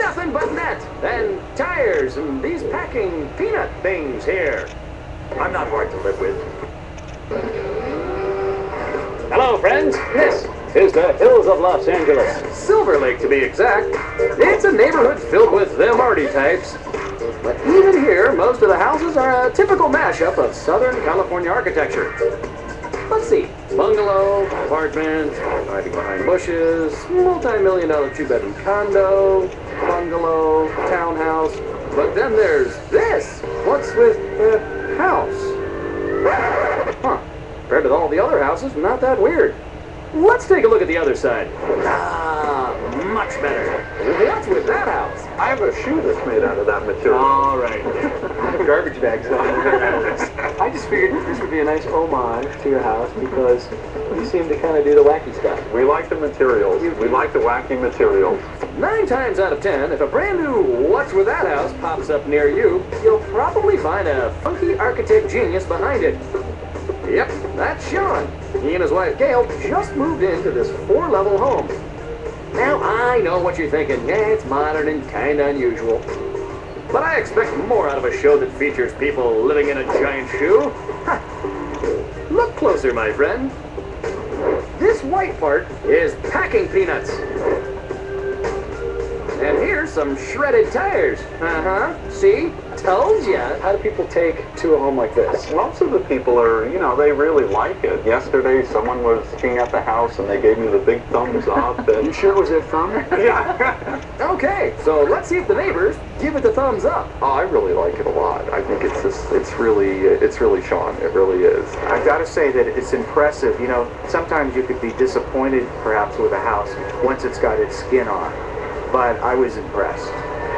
nothing but net and tires and these packing peanut things here. I'm not hard to live with. Hello, friends. This is the Hills of Los Angeles. Silver Lake, to be exact. It's a neighborhood filled with them arty types. But even here, most of the houses are a typical mashup of Southern California architecture. Let's see. Bungalow, apartment, hiding behind bushes, multi-million-dollar two-bedroom condo, bungalow, townhouse. But then there's this. What's with the house? Huh. Compared to all the other houses, not that weird. Let's take a look at the other side. Ah, much better. What's with that house? I have a shoe that's made out of that material. All right. Garbage bags. I just figured this would be a nice homage to your house because you seem to kind of do the wacky stuff. We like the materials. We like the wacky materials. 9 times out of 10, if a brand new What's With That House pops up near you, you'll probably find a funky architect genius behind it. Yep, that's Sean. He and his wife Gail just moved into this 4-level home. Now, I know what you're thinking. Yeah, it's modern and kind of unusual. But I expect more out of a show that features people living in a giant shoe. Ha. Look closer, my friend. This white part is packing peanuts. And here's some shredded tires. Uh-huh. See? Told ya. How do people take to a home like this? Most of the people are, they really like it. Yesterday, someone was looking at the house and they gave me the big thumbs up. And You sure it was their thumb? yeah. Okay, so let's see if the neighbors give it the thumbs up. Oh, I really like it a lot. I think it's really Sean. It really is. I've got to say that it's impressive. Sometimes you could be disappointed perhaps with a house once it's got its skin on. But I was impressed.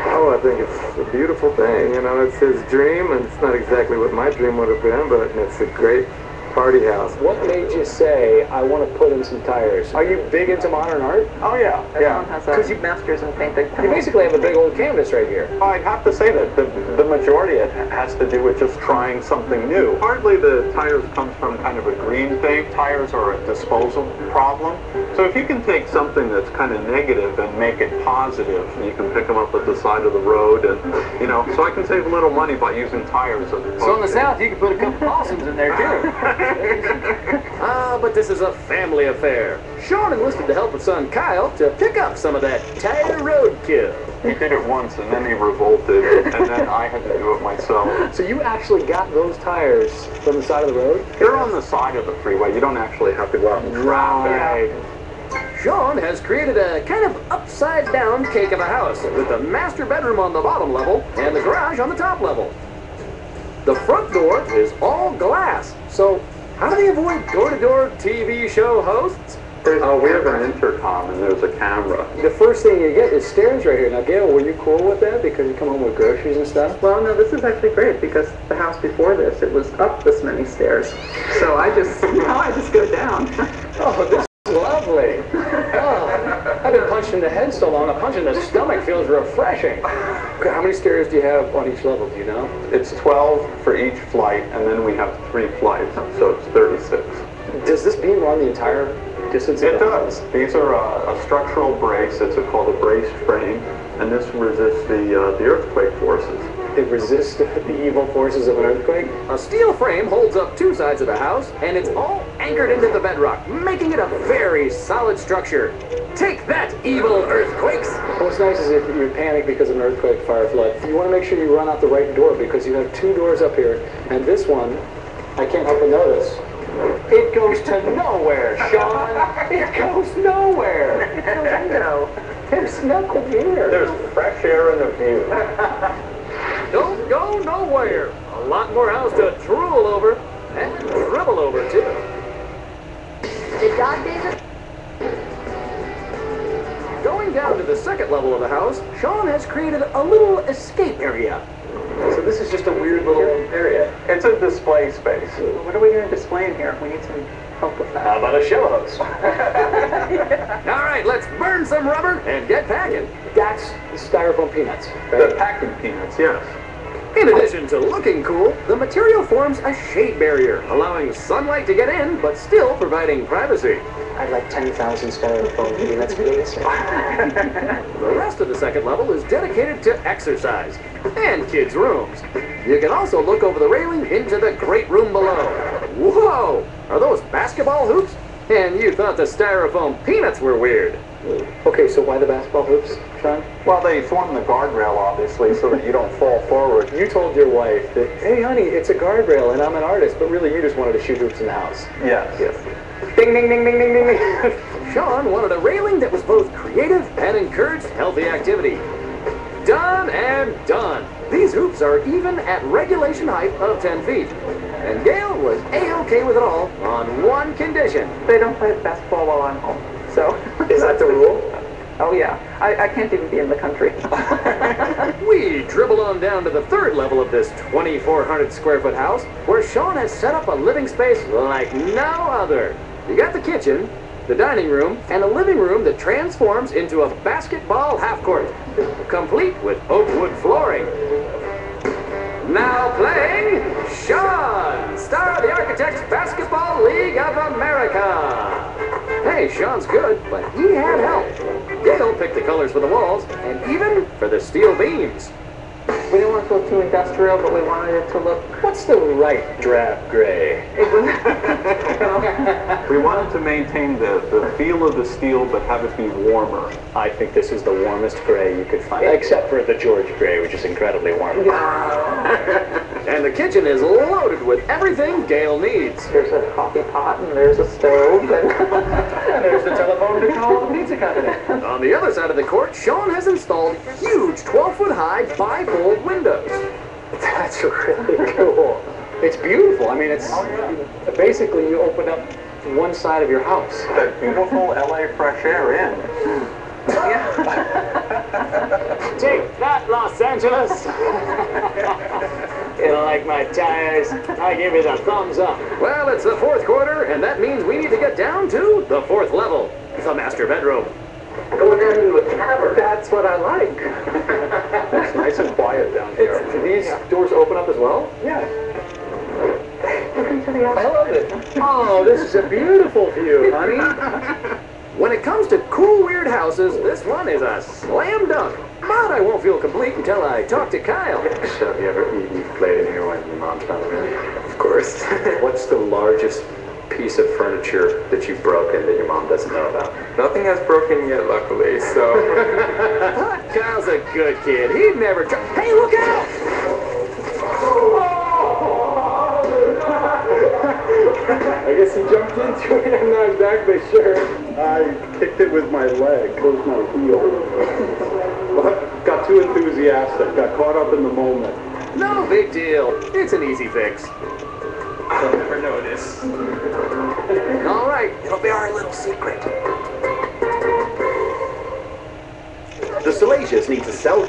Oh, I think it's a beautiful thing. It's his dream, and it's not exactly what my dream would have been, but it's a great party house. What made you say, I want to put in some tires? Are you big into modern art? Oh, yeah. Everyone has a master's in painting. You basically have a big old canvas right here. I'd have to say that the majority of it has to do with just trying something new. Hardly the tires comes from kind of a green thing. Tires are a disposal problem. So if you can take something that's kind of negative and make it positive, you can pick them up at the side of the road, and so I can save a little money by using tires. So in the South, you can put a couple possums in there too. But this is a family affair. Sean enlisted the help of son Kyle to pick up some of that tire roadkill. He did it once, and then he revolted, and then I had to do it myself. So you actually got those tires from the side of the road? You're on the side of the freeway. You don't actually have to go out and traffic. Sean has created a kind of upside-down cake of a house with the master bedroom on the bottom level and the garage on the top level. The front door is all glass, so how do they avoid door-to-door TV show hosts? We have an intercom and there's a camera. The first thing you get is stairs right here. Now, Gail, were you cool with that because you come home with groceries and stuff? Well, no, this is actually great because the house before this, it was up this many stairs. So I just go down. Oh, this is lovely. Oh, I've been punched in the head so long, a punch in the stomach feels refreshing. How many stairs do you have on each level, do you know? It's 12 for each flight, and then we have 3 flights, so it's 36. Does this beam run the entire distance? It does. These are a structural brace. It's called a braced frame, and this resists the earthquake forces. It resists the evil forces of an earthquake? A steel frame holds up 2 sides of the house, and it's all anchored into the bedrock, making it a very solid structure. Take that, evil earthquakes! What's nice is if you panic because of an earthquake, fire, flood, you want to make sure you run out the right door because you have 2 doors up here, and this one, I can't help but notice, it goes to nowhere, Sean! It goes nowhere! It's a window. There's nothing here. There's fresh air and a view. Don't go nowhere. A lot more house to drool over and dribble over, too. Did God, David? Going down to the second level of the house, Sean has created a little escape area. So this is just a weird little area. It's a display space. What are we going to display in here? We need some help with that. How about a show host? All right, let's burn some rubber and get packing. That's the styrofoam peanuts, The right? packing peanuts, yes. In addition to looking cool, the material forms a shade barrier, allowing sunlight to get in, but still providing privacy. I'd like 10,000 styrofoam peanuts, please. The rest of the second level is dedicated to exercise and kids' rooms. You can also look over the railing into the great room below. Whoa! Are those basketball hoops? And you thought the styrofoam peanuts were weird. Okay, so why the basketball hoops, Sean? Well, they form the guardrail, obviously, so that you don't fall forward. You told your wife that, hey honey, it's a guardrail and I'm an artist, but really you just wanted to shoot hoops in the house. Yes. Ding, ding, ding, ding, ding, ding, ding. Sean wanted a railing that was both creative and encouraged healthy activity. Done and done. These hoops are even at regulation height of 10 feet. And Gail was A-okay with it all on one condition. They don't play basketball while I'm home. So. Is that the rule? Oh yeah. I can't even be in the country. We dribble on down to the third level of this 2,400 square foot house, where Sean has set up a living space like no other. You got the kitchen, the dining room, and a living room that transforms into a basketball half court, complete with oak wood flooring. Now playing, Sean, star of the Architects Basketball League of America. Hey, Sean's good, but he had help. Gail picked the colors for the walls, and even for the steel beams. We didn't want to go too industrial, but we wanted it to look. What's the right drab gray? It was. We wanted to maintain the feel of the steel, but have it be warmer. I think this is the warmest gray you could find, except for the George gray, which is incredibly warm. And the kitchen is loaded with everything Gail needs. There's a coffee pot and there's a stove and There's the telephone to call the pizza company. On the other side of the court, Sean has installed huge 12-foot-high bifold windows. That's really cool. It's beautiful. I mean, it's basically you open up one side of your house. That beautiful LA fresh air in. Take that, Los Angeles! You don't like my tires? I give you the thumbs up. Well, it's the fourth quarter, and that means we need to get down to the fourth level, the master bedroom. Going down into a cavern. That's what I like. It's nice and quiet down here. Do these doors open up as well? Yeah. look into the outside. I love it. Oh, this is a beautiful view, honey. When it comes to cool, weird houses, this one is a slam dunk. But I won't feel complete until I talk to Kyle. So have you ever eaten played in here when your mom's not around? Of course. What's the largest piece of furniture that you've broken that your mom doesn't know about? Nothing has broken yet, luckily, so... But Kyle's a good kid. He'd never try. Hey, look out! I guess he jumped into it. I'm not exactly sure. I kicked it with my leg, closed my heel. Got too enthusiastic, got caught up in the moment. No big deal. It's an easy fix. I'll never notice. All right, it'll be our little secret. The Salasias need to sell